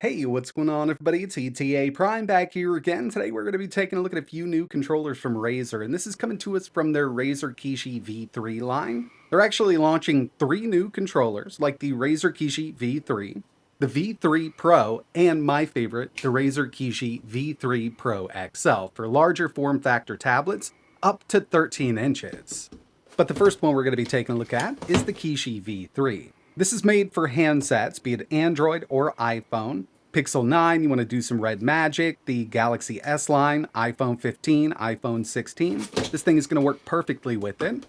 Hey, what's going on, everybody? It's ETA Prime back here again. Today we're going to be taking a look at a few new controllers from Razer, and this is coming to us from their Razer Kishi V3 line. They're actually launching three new controllers, like the Razer Kishi V3, the V3 Pro, and my favorite, the Razer Kishi V3 Pro XL for larger form factor tablets up to 13 inches. But the first one we're going to be taking a look at is the Kishi V3. This is made for handsets, be it Android or iPhone. Pixel 9, you want to do some red magic, the Galaxy S line, iPhone 15, iPhone 16. This thing is going to work perfectly with it.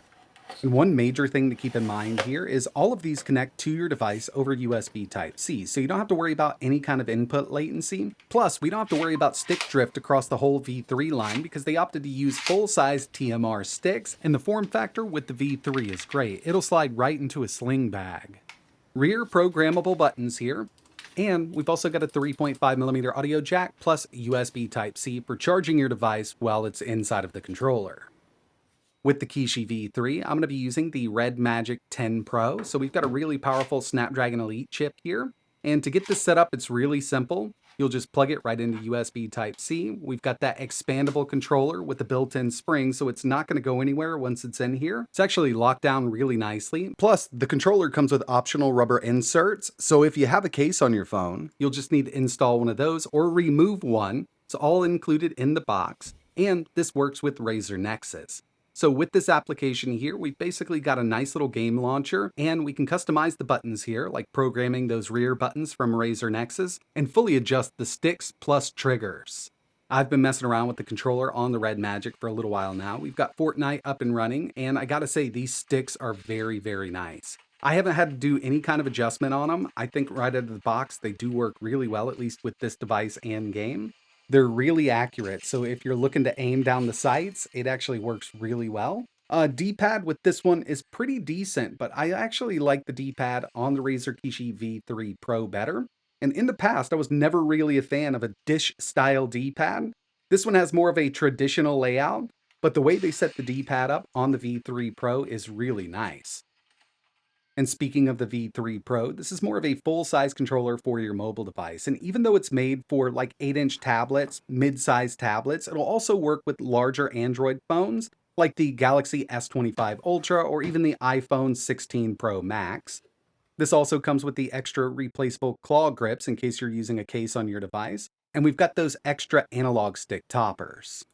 And one major thing to keep in mind here is all of these connect to your device over USB Type-C, so you don't have to worry about any kind of input latency. Plus, we don't have to worry about stick drift across the whole V3 line because they opted to use full-size TMR sticks, and the form factor with the V3 is great. It'll slide right into a sling bag. Rear programmable buttons here. And we've also got a 3.5mm audio jack plus USB Type-C for charging your device while it's inside of the controller. With the Kishi V3, I'm going to be using the Red Magic 10 Pro. So we've got a really powerful Snapdragon Elite chip here. And to get this set up, it's really simple. You'll just plug it right into USB Type-C. We've got that expandable controller with the built-in spring, so it's not going to go anywhere once it's in here. It's actually locked down really nicely. Plus, the controller comes with optional rubber inserts, so if you have a case on your phone, you'll just need to install one of those or remove one. It's all included in the box, and this works with Razer Nexus. So with this application here, we've basically got a nice little game launcher, and we can customize the buttons here, like programming those rear buttons from Razer Nexus, and fully adjust the sticks plus triggers. I've been messing around with the controller on the Red Magic for a little while now. We've got Fortnite up and running, and I gotta say, these sticks are very, very nice. I haven't had to do any kind of adjustment on them. I think right out of the box, they do work really well, at least with this device and game. They're really accurate, so if you're looking to aim down the sights, it actually works really well. D-pad with this one is pretty decent, but I actually like the D-pad on the Razer Kishi V3 Pro better. And in the past, I was never really a fan of a dish-style D-pad. This one has more of a traditional layout, but the way they set the D-pad up on the V3 Pro is really nice. And speaking of the V3 Pro, this is more of a full-size controller for your mobile device. And even though it's made for like 8-inch tablets, mid-sized tablets, it'll also work with larger Android phones like the Galaxy S25 Ultra or even the iPhone 16 Pro Max. This also comes with the extra replaceable claw grips in case you're using a case on your device. And we've got those extra analog stick toppers.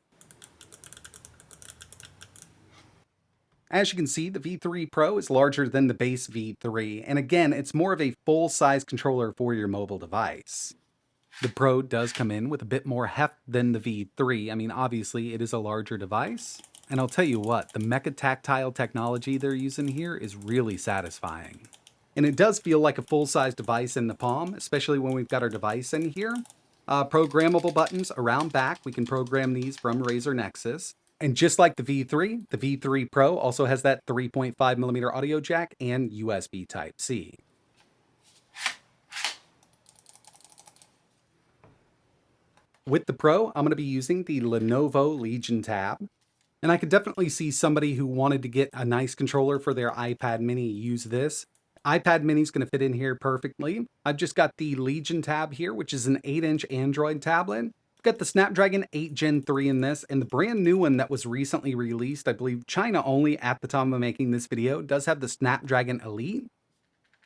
As you can see, the V3 Pro is larger than the base V3, and again, it's more of a full-size controller for your mobile device. The Pro does come in with a bit more heft than the V3. I mean, obviously, it is a larger device. And I'll tell you what, the Mecha Tactile technology they're using here is really satisfying. And it does feel like a full-size device in the palm, especially when we've got our device in here. Programmable buttons around back, we can program these from Razer Nexus. And just like the V3 Pro also has that 3.5mm audio jack and USB Type-C. With the Pro, I'm going to be using the Lenovo Legion tab. And I could definitely see somebody who wanted to get a nice controller for their iPad mini use this. iPad mini is going to fit in here perfectly. I've just got the Legion tab here, which is an 8-inch Android tablet. Got the Snapdragon 8 Gen 3 in this, and the brand new one that was recently released, I believe China only at the time of making this video, does have the Snapdragon Elite.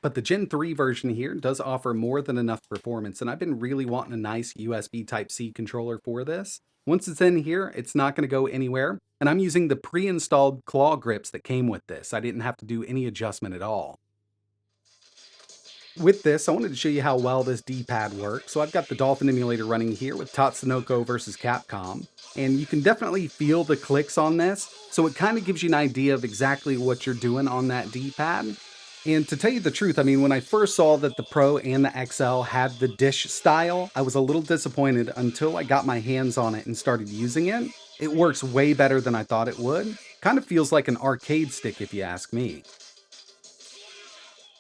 But the Gen 3 version here does offer more than enough performance, and I've been really wanting a nice USB Type-C controller for this. Once it's in here, it's not going to go anywhere, and I'm using the pre-installed claw grips that came with this. I didn't have to do any adjustment at all. With this, I wanted to show you how well this D-pad works. So I've got the Dolphin emulator running here with Tatsunoko versus Capcom, and you can definitely feel the clicks on this. So it kind of gives you an idea of exactly what you're doing on that D-pad. And to tell you the truth, I mean, when I first saw that the Pro and the XL had the dish style, I was a little disappointed until I got my hands on it and started using it. It works way better than I thought it would. Kind of feels like an arcade stick if you ask me.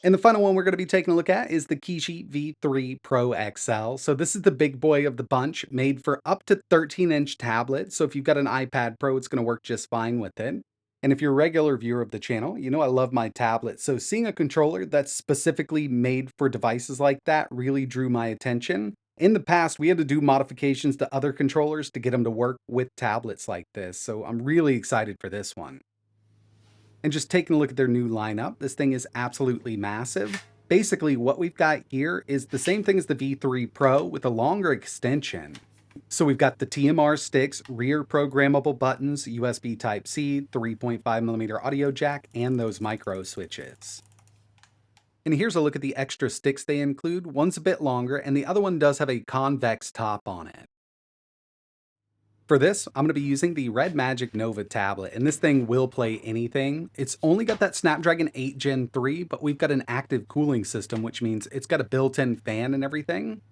And the final one we're going to be taking a look at is the Kishi V3 Pro XL. So this is the big boy of the bunch, made for up to 13-inch tablets. So if you've got an iPad Pro, it's going to work just fine with it. And if you're a regular viewer of the channel, you know I love my tablet. So seeing a controller that's specifically made for devices like that really drew my attention. In the past, we had to do modifications to other controllers to get them to work with tablets like this, so I'm really excited for this one. And just taking a look at their new lineup, this thing is absolutely massive. Basically, what we've got here is the same thing as the V3 Pro with a longer extension. So we've got the TMR sticks, rear programmable buttons, USB Type-C, 3.5mm audio jack, and those micro switches. And here's a look at the extra sticks they include. One's a bit longer, and the other one does have a convex top on it. For this, I'm going to be using the Red Magic Nova tablet, and this thing will play anything. It's only got that Snapdragon 8 Gen 3, but we've got an active cooling system, which means it's got a built-in fan and everything.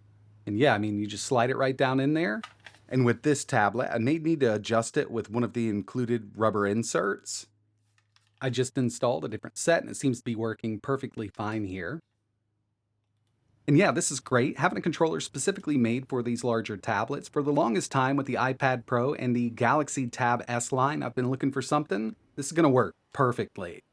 And yeah, I mean, you just slide it right down in there. And with this tablet, I may need to adjust it with one of the included rubber inserts. I just installed a different set, and it seems to be working perfectly fine here. And yeah, this is great. Having a controller specifically made for these larger tablets. For the longest time with the iPad Pro and the Galaxy Tab S line, I've been looking for something. This is going to work perfectly.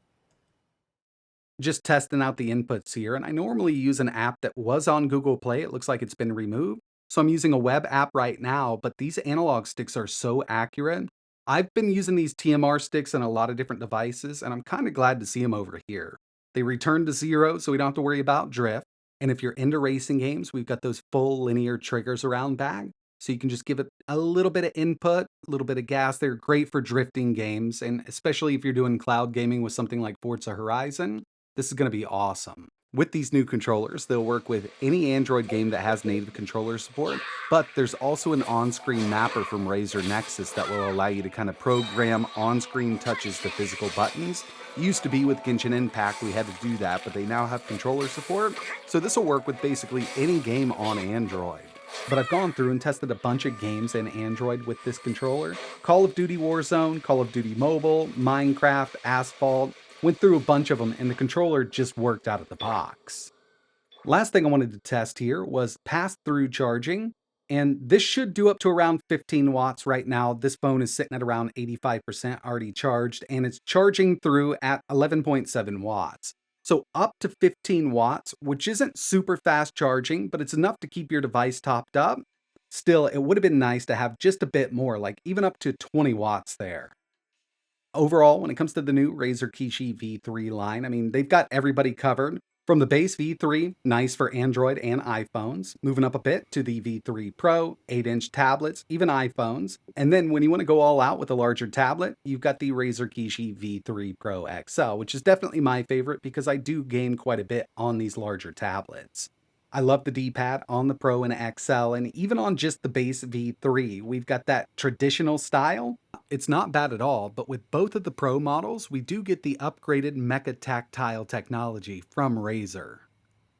Just testing out the inputs here, and I normally use an app that was on Google Play. It looks like it's been removed. So I'm using a web app right now, but these analog sticks are so accurate. I've been using these TMR sticks on a lot of different devices, and I'm kind of glad to see them over here. They return to 0, so we don't have to worry about drift. And if you're into racing games, we've got those full linear triggers around back. So you can just give it a little bit of input, a little bit of gas. They're great for drifting games, and especially if you're doing cloud gaming with something like Forza Horizon, this is going to be awesome. With these new controllers, they'll work with any Android game that has native controller support, but there's also an on-screen mapper from Razer Nexus that will allow you to kind of program on-screen touches to physical buttons. It used to be with Genshin Impact, we had to do that, but they now have controller support, so this will work with basically any game on Android. But I've gone through and tested a bunch of games in Android with this controller. Call of Duty Warzone, Call of Duty Mobile, Minecraft, Asphalt. Went through a bunch of them, and the controller just worked out of the box. Last thing I wanted to test here was pass-through charging, and this should do up to around 15 watts right now. This phone is sitting at around 85% already charged, and it's charging through at 11.7 watts. So up to 15 watts, which isn't super fast charging, but it's enough to keep your device topped up. Still, it would have been nice to have just a bit more, like even up to 20 watts there. Overall, when it comes to the new Razer Kishi V3 line, I mean, they've got everybody covered. From the base V3, nice for Android and iPhones, moving up a bit to the V3 Pro, 8-inch tablets, even iPhones. And then when you want to go all out with a larger tablet, you've got the Razer Kishi V3 Pro XL, which is definitely my favorite because I do game quite a bit on these larger tablets. I love the D-pad on the Pro and XL, and even on just the base V3, we've got that traditional style. It's not bad at all, but with both of the Pro models, we do get the upgraded Mecha Tactile technology from Razer.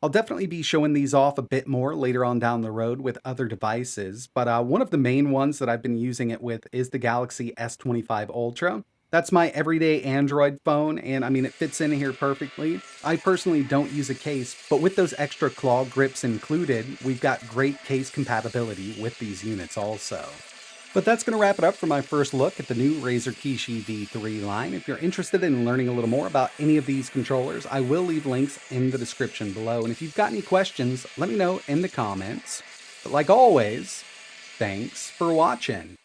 I'll definitely be showing these off a bit more later on down the road with other devices, but one of the main ones that I've been using it with is the Galaxy S25 Ultra. That's my everyday Android phone, and I mean, it fits in here perfectly. I personally don't use a case, but with those extra claw grips included, we've got great case compatibility with these units also. But that's going to wrap it up for my first look at the new Razer Kishi V3 line. If you're interested in learning a little more about any of these controllers, I will leave links in the description below. And if you've got any questions, let me know in the comments. But like always, thanks for watching.